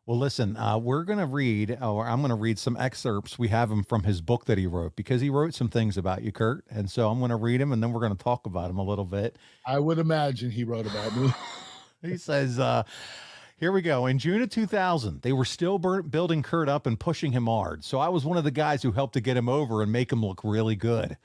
Well, listen, we're going to read, or I'm going to read some excerpts. We have him from his book that he wrote because he wrote some things about you, Kurt. And so I'm going to read him and then we're going to talk about him a little bit. I would imagine he wrote about me. He says, here we go. In June of 2000, they were still building Kurt up and pushing him hard. So I was one of the guys who helped to get him over and make him look really good.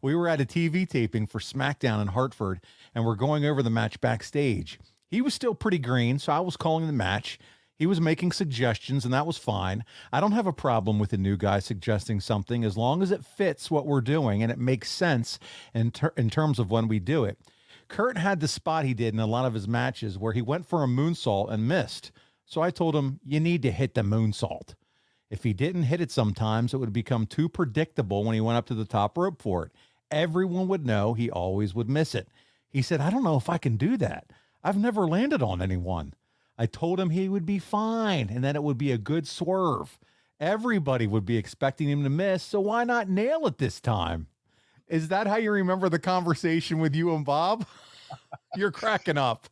We were at a TV taping for SmackDown in Hartford and we're going over the match backstage. He was still pretty green, so I was calling the match. He was making suggestions, and that was fine. I don't have a problem with a new guy suggesting something as long as it fits what we're doing and it makes sense in terms of when we do it. Kurt had the spot he did in a lot of his matches where he went for a moonsault and missed. So I told him, you need to hit the moonsault. If he didn't hit it sometimes, it would become too predictable when he went up to the top rope for it. Everyone would know he always would miss it. He said, I don't know if I can do that. I've never landed on anyone. I told him he would be fine and that it would be a good swerve. Everybody would be expecting him to miss, so why not nail it this time? Is that how you remember the conversation with you and Bob? You're cracking up.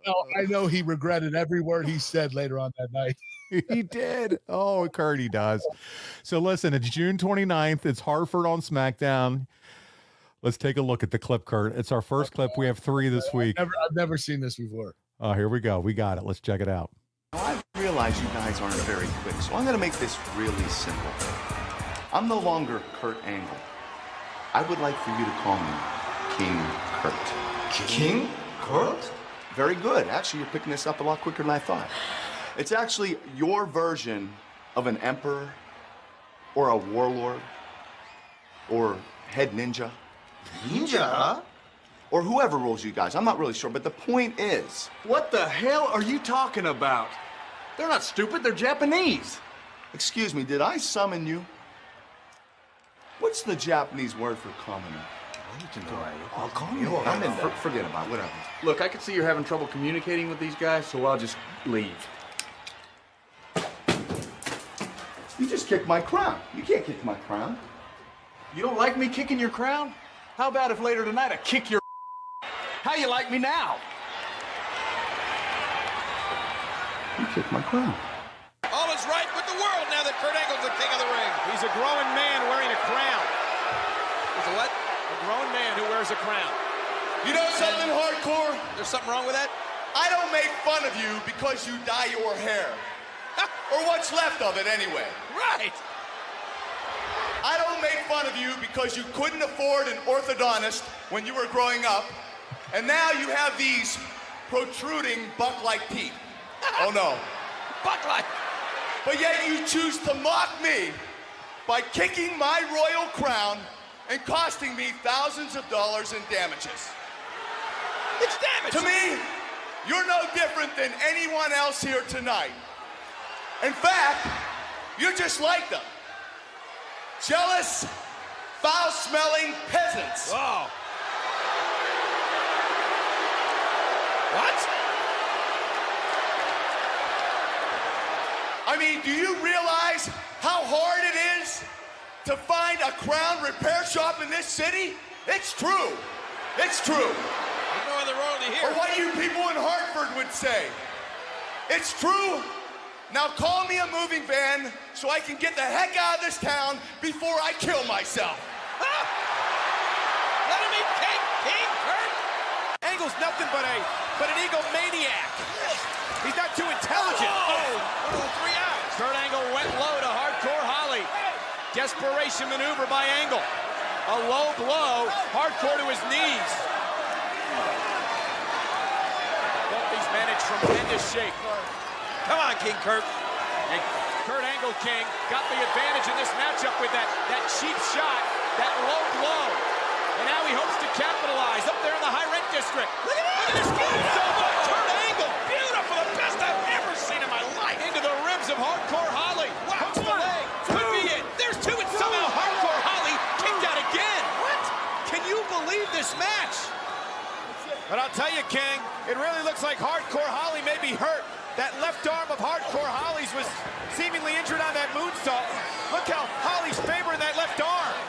No, I know he regretted every word he said later on that night. He did. Oh, Kurt, he does. So listen, it's June 29th. It's Hartford on SmackDown. Let's take a look at the clip, Kurt. It's our first clip. We have 3 this week. I've never seen this before. Oh, here we go. We got it. Let's check it out. I realize you guys aren't very quick, so I'm going to make this really simple. I'm no longer Kurt Angle. I would like for you to call me King Kurt. King Kurt? Very good. Actually, you're picking this up a lot quicker than I thought. It's actually your version of an emperor or a warlord or head ninja. Ninja? Or whoever rules you guys. I'm not really sure, but the point is... What the hell are you talking about? They're not stupid, they're Japanese. Excuse me, did I summon you? What's the Japanese word for commoner? I'll call you. I'm in. Forget about it, whatever. Look, I can see you're having trouble communicating with these guys, so I'll just leave. You just kicked my crown. You can't kick my crown. You don't like me kicking your crown? How about if later tonight I kick your How you like me now? You kicked my crown. All is right with the world now that Kurt Angle's the king of the ring. He's a growing man wearing a crown. He's a what? A grown man who wears a crown. You know something, hardcore? There's something wrong with that? I don't make fun of you because you dye your hair. Or what's left of it, anyway. Right. I don't make fun of you because you couldn't afford an orthodontist when you were growing up, and now you have these protruding buck-like teeth. Oh, no. Buck-like. But yet you choose to mock me by kicking my royal crown and costing me thousands of dollars in damages. It's damage. To me, you're no different than anyone else here tonight. In fact, you're just like them. Jealous, foul-smelling peasants. Oh. What? I mean, do you realize how hard it is to find a crown repair shop in this city? It's true. It's true. There's no other royalty here. Or what you people in Hartford would say. It's true. Now call me a moving van so I can get the heck out of this town before I kill myself. Let him eat cake, King Kurt. Angle's nothing but an egomaniac. He's not too intelligent. Oh, 3 out. Kurt Angle went low to Hardcore Holly. Desperation maneuver by Angle. A low blow, Hardcore to his knees. Both these men in tremendous shape. Come on, King Kurt. And Kurt Angle King got the advantage in this matchup with that cheap shot, that low blow. And now he hopes to capitalize up there in the high rent district. Look at this. So much. Kurt Angle, beautiful, the best I've ever seen in my life. Into the ribs of Hardcore Holly. Wow, hooks the leg. Could be it. There's 2, and somehow Hardcore Holly kicked out again. What? Can you believe this match? But I'll tell you, King, it really looks like Hardcore Holly may be hurt. That left arm of Hardcore Holly's was seemingly injured on that moonsault. Look how Holly's favoring that left arm.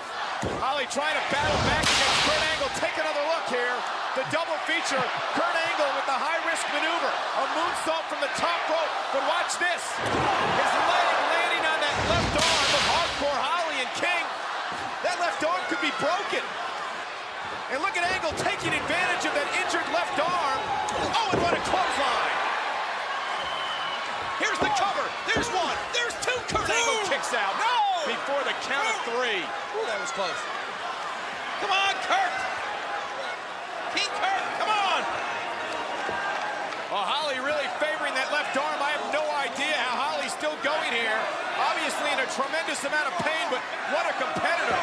Holly Holly trying to battle back against Kurt Angle. Take another look here. The double feature. Kurt Angle with the high-risk maneuver. A moonsault from the top rope. But watch this. His leg landing on that left arm of Hardcore Holly and King. That left arm could be broken. And look at Angle taking advantage of that injured left arm. Oh, and what a clothesline. Here's the cover. There's one. There's two. Kurt Angle kicks out. No! Before the count of three. Ooh, that was close. Come on, Kurt. King Kurt, come on. Well, Holly really favoring that left arm. I have no idea how Holly's still going here. Obviously in a tremendous amount of pain, but what a competitor.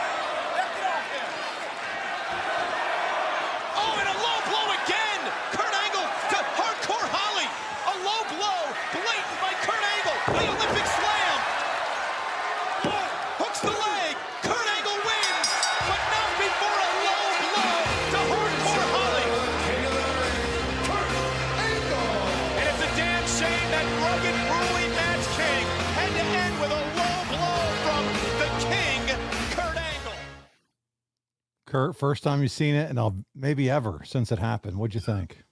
Oh, and a low blow again. Kurt Angle to Hardcore Holly. A low blow, blatant by Kurt Angle. The Olympic slam. Hooks the leg. Kurt Angle wins, but not before a low blow to Hardcore Holly. And it's a damn shame that rugged, grueling match King had to end with a low blow from the King, Kurt Angle. Kurt, first time you've seen it, and maybe ever since it happened. What'd you think?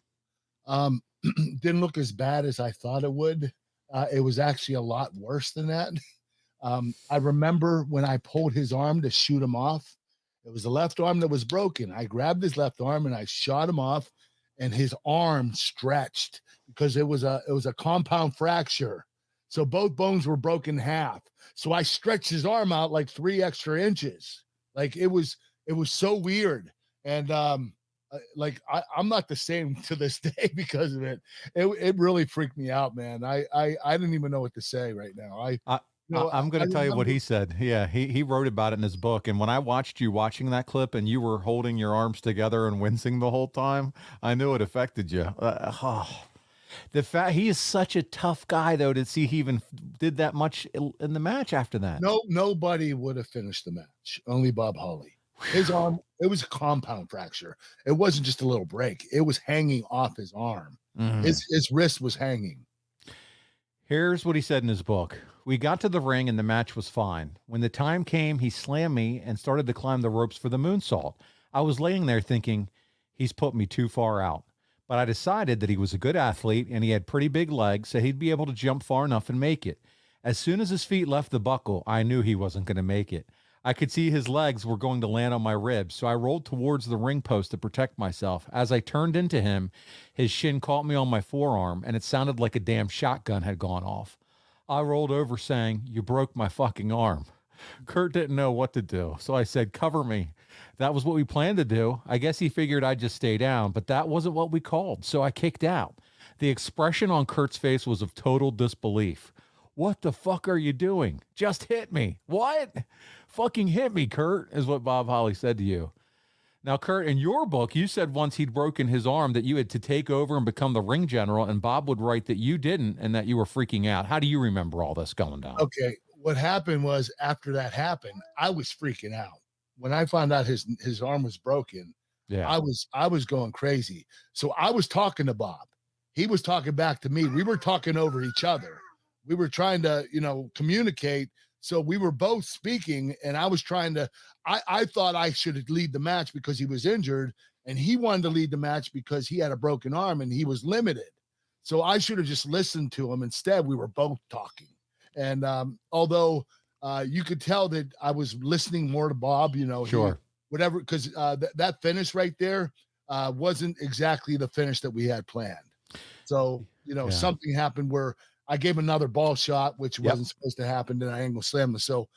Didn't look as bad as I thought it would. It was actually a lot worse than that. I remember when I pulled his arm to shoot him off, it was the left arm that was broken. I grabbed his left arm and I shot him off, and his arm stretched because it was a compound fracture. So both bones were broken in half. So I stretched his arm out like 3 extra inches. Like it was so weird. And I'm not the same to this day because of it. It really freaked me out, man. I didn't even know what to say right now. I'm going to tell you what he said. Yeah, he wrote about it in his book. And when I watched you watching that clip and you were holding your arms together and wincing the whole time, I knew it affected you. The fact he is such a tough guy, though, to see he even did that much in the match after that. Nobody would have finished the match. Only Bob Holly. His arm, it was a compound fracture. It wasn't just a little break. It was hanging off his arm. Mm. His wrist was hanging. Here's what he said in his book. We got to the ring and the match was fine. When the time came, he slammed me and started to climb the ropes for the moonsault. I was laying there thinking, he's put me too far out. But I decided that he was a good athlete and he had pretty big legs, so he'd be able to jump far enough and make it. As soon as his feet left the buckle, I knew he wasn't going to make it. I could see his legs were going to land on my ribs, so I rolled towards the ring post to protect myself. As I turned into him, his shin caught me on my forearm, and it sounded like a damn shotgun had gone off. I rolled over saying, "You broke my fucking arm." Kurt didn't know what to do, so I said, "Cover me." That was what we planned to do. I guess he figured I'd just stay down, but that wasn't what we called, so I kicked out. The expression on Kurt's face was of total disbelief. "What the fuck are you doing? Just hit me." "What? Fucking hit me, Kurt," is what Bob Holly said to you. Now, Kurt, in your book, you said once he'd broken his arm that you had to take over and become the ring general, and Bob would write that you didn't and that you were freaking out. How do you remember all this going down? Okay, what happened was after that happened, I was freaking out. When I found out his arm was broken, Yeah, I was going crazy. So I was talking to Bob. He was talking back to me. We were talking over each other. We were trying to, communicate. So we were both speaking, and I was trying to, I thought I should lead the match because he was injured, and he wanted to lead the match because he had a broken arm and he was limited. So I should have just listened to him. Instead, we were both talking. And although you could tell that I was listening more to Bob, sure. Whatever, because that finish right there wasn't exactly the finish that we had planned. So, something happened where I gave another ball shot, which wasn't supposed to happen, and I angle slammed him. So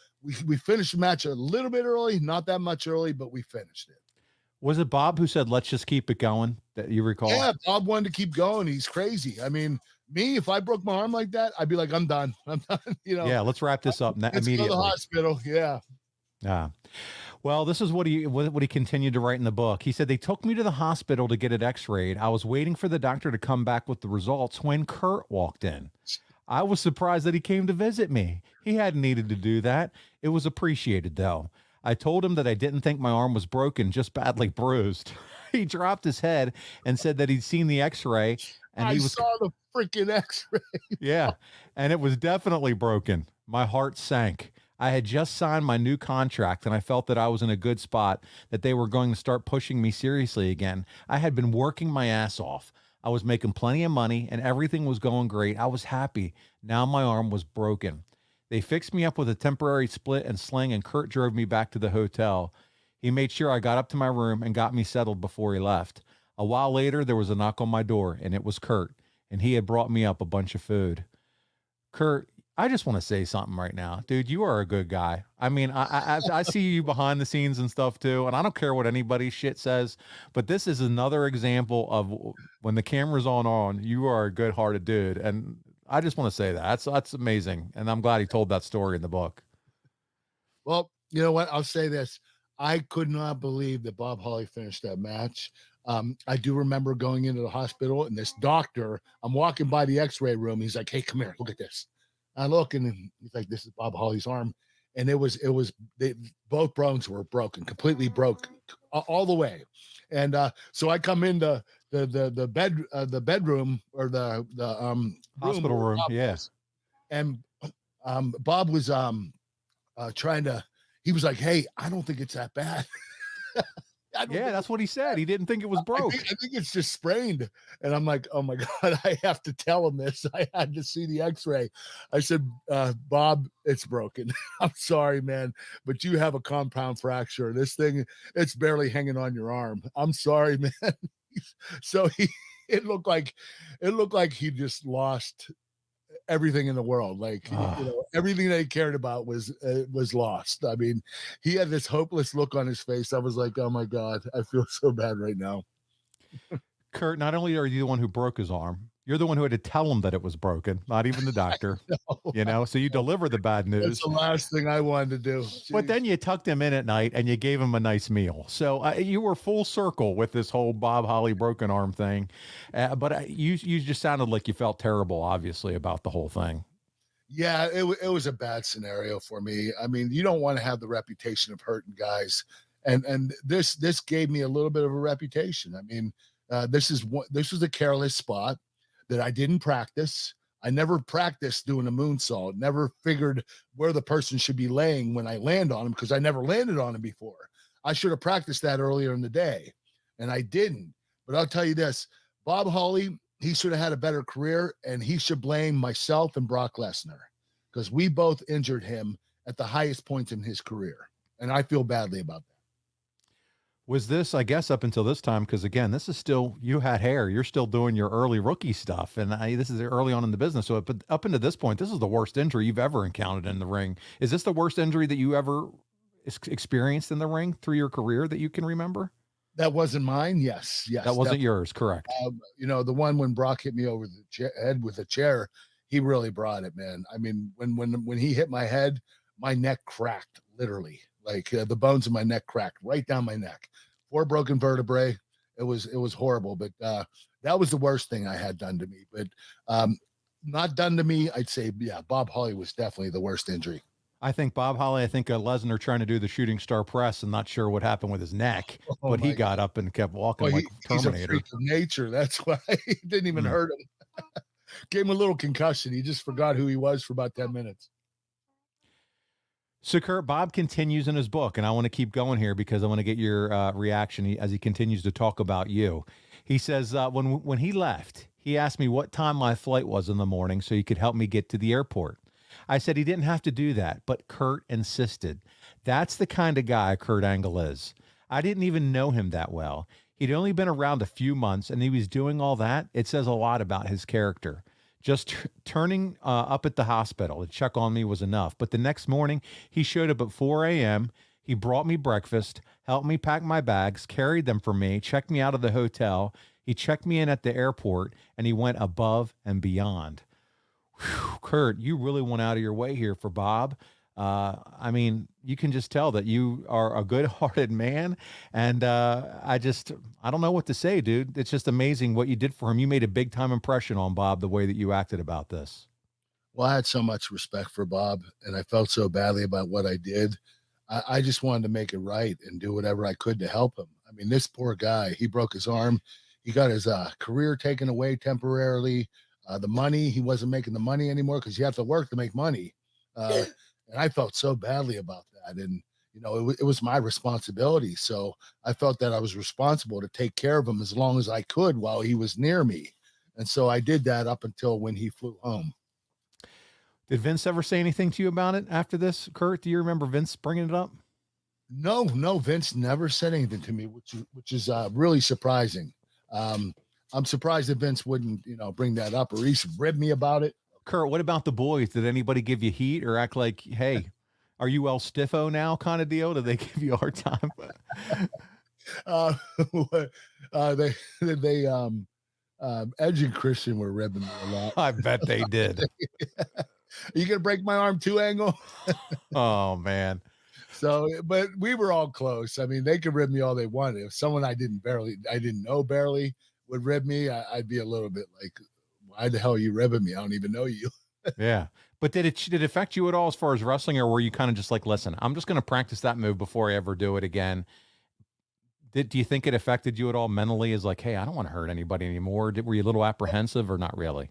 we finished the match a little bit early, not that much early, but we finished it. Was it Bob who said, "Let's just keep it going," that you recall? Yeah, Bob wanted to keep going. He's crazy. I mean, me, if I broke my arm like that, I'd be like, I'm done. Yeah, let's wrap this up immediately. Go to the hospital. Yeah. Well, this is what he continued to write in the book. He said, "They took me to the hospital to get it x-rayed. I was waiting for the doctor to come back with the results when Kurt walked in. I was surprised that he came to visit me. He hadn't needed to do that. It was appreciated, though. I told him that I didn't think my arm was broken, just badly bruised. He dropped his head and said that he'd seen the x-ray. And I saw the freaking x-ray. Yeah, and it was definitely broken. My heart sank. I had just signed my new contract and I felt that I was in a good spot, that they were going to start pushing me seriously again. I had been working my ass off. I was making plenty of money and everything was going great. I was happy. Now my arm was broken. They fixed me up with a temporary split and sling, and Kurt drove me back to the hotel. He made sure I got up to my room and got me settled before he left. A while later, there was a knock on my door, and it was Kurt, and he had brought me up a bunch of food. Kurt, I just want to say something right now. Dude, you are a good guy. I mean, I see you behind the scenes and stuff too, and I don't care what anybody's shit says, but this is another example of when the camera's on, you are a good-hearted dude, and I just want to say that. That's amazing, and I'm glad he told that story in the book. Well, you know what? I'll say this. I could not believe that Bob Holly finished that match. I do remember going into the hospital, and this doctor, I'm walking by the x-ray room. He's like, hey, come here, look at this. I look, and he's like, this is Bob Holly's arm. And both bones were broken, completely broke all the way. And so I come into the bedroom, or the hospital room. Yes. And Bob was he was like, hey, I don't think it's that bad. Yeah, that's what he said. He didn't think it was broke. I think it's just sprained. And I'm like, oh my God, I have to tell him this. I had to see the x-ray. I said, Bob, it's broken. I'm sorry, man, but you have a compound fracture. This thing, it's barely hanging on your arm. I'm sorry, man. So it looked like he just lost everything in the world. Like, everything they cared about was lost. I mean, he had this hopeless look on his face. I was like, oh my God, I feel so bad right now. Kurt, not only are you the one who broke his arm, you're the one who had to tell him that it was broken, not even the doctor. So you deliver the bad news. That's the last thing I wanted to do. Jeez. But then you tucked him in at night and you gave him a nice meal. So you were full circle with this whole Bob Holly broken arm thing. But you just sounded like you felt terrible, obviously, about the whole thing. Yeah, it was a bad scenario for me. I mean, you don't want to have the reputation of hurting guys. And this gave me a little bit of a reputation. I mean, this was a careless spot that I didn't practice. I never practiced doing a moonsault, never figured where the person should be laying when I land on him, because I never landed on him before. I should have practiced that earlier in the day, and I didn't. But I'll tell you this, Bob Holly, he should have had a better career, and he should blame myself and Brock Lesnar, because we both injured him at the highest points in his career, and I feel badly about that. Was this, I guess, up until this time, because again, this is still, you had hair, you're still doing your early rookie stuff, and this is early on in the business. So, but up until this point, this is the worst injury you've ever encountered in the ring. Is this the worst injury that you ever experienced in the ring through your career that you can remember? That wasn't mine. Yes. That wasn't yours, correct? The one when Brock hit me over the head with a chair, he really brought it, man. I mean, when he hit my head, my neck cracked, literally. Like the bones in my neck cracked right down my neck. 4 broken vertebrae. It was horrible, but that was the worst thing I had done to me. But not done to me, I'd say, yeah, Bob Holly was definitely the worst injury. I think Bob Holly, Lesnar trying to do the shooting star press and not sure what happened with his neck, but he got up and kept walking like Terminator. He's a freak of nature. That's why it didn't even hurt him. Gave him a little concussion. He just forgot who he was for about 10 minutes. So, Kurt, Bob continues in his book, and I want to keep going here because I want to get your reaction as he continues to talk about you. He says, when he left, he asked me what time my flight was in the morning so he could help me get to the airport. I said he didn't have to do that, but Kurt insisted. That's the kind of guy Kurt Angle is. I didn't even know him that well. He'd only been around a few months, and he was doing all that. It says a lot about his character. Just turning up at the hospital to check on me was enough. But the next morning, he showed up at 4 a.m. He brought me breakfast, helped me pack my bags, carried them for me, checked me out of the hotel. He checked me in at the airport, and he went above and beyond. Whew, Kurt, you really went out of your way here for Bob. I mean, you can just tell that you are a good-hearted man, and I don't know what to say, dude. It's just amazing what you did for him. You made a big-time impression on Bob the way that you acted about this. Well, I had so much respect for Bob, and I felt so badly about what I did. I just wanted to make it right and do whatever I could to help him. I mean, this poor guy, he broke his arm. He got his career taken away temporarily. The money, he wasn't making the money anymore because you have to work to make money. And I felt so badly about that. And, you know, it was my responsibility. So I felt that I was responsible to take care of him as long as I could while he was near me. And so I did that up until when he flew home. Did Vince ever say anything to you about it after this, Kurt? Do you remember Vince bringing it up? No, Vince never said anything to me, which is really surprising. I'm surprised that Vince wouldn't, you know, bring that up or at least rib me about it. Kurt, what about the boys? Did anybody give you heat or act like, hey, are you El Stiffo now kind of deal? Did they give you a hard time? Edge and Christian were ribbing me a lot. I bet they did. Are you gonna break my arm too, Angle? Oh man. So, but we were all close. I mean, they could rib me all they wanted. If someone I didn't know barely would rib me, I'd be a little bit like, why the hell are you ribbing me? I don't even know you. Yeah. But did it affect you at all as far as wrestling, or were you kind of just like, listen, I'm just going to practice that move before I ever do it again? Do you think it affected you at all mentally as like, hey, I don't want to hurt anybody anymore? Were you a little apprehensive or not really?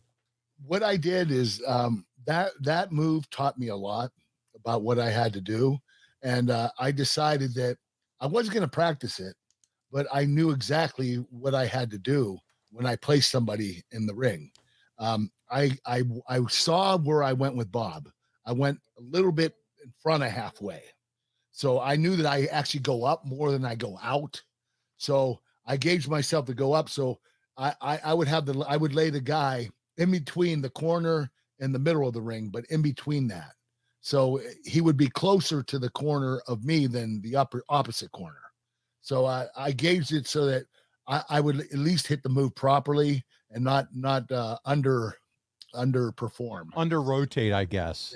What I did is that move taught me a lot about what I had to do. And I decided that I wasn't going to practice it, but I knew exactly what I had to do when I placed somebody in the ring. I saw where I went with Bob. I went a little bit in front of halfway. So I knew that I actually go up more than I go out. So I gauged myself to go up. So I would lay the guy in between the corner and the middle of the ring, but in between that. So he would be closer to the corner of me than the opposite corner. So I gauged it so that I would at least hit the move properly and not underperform. Under rotate, I guess.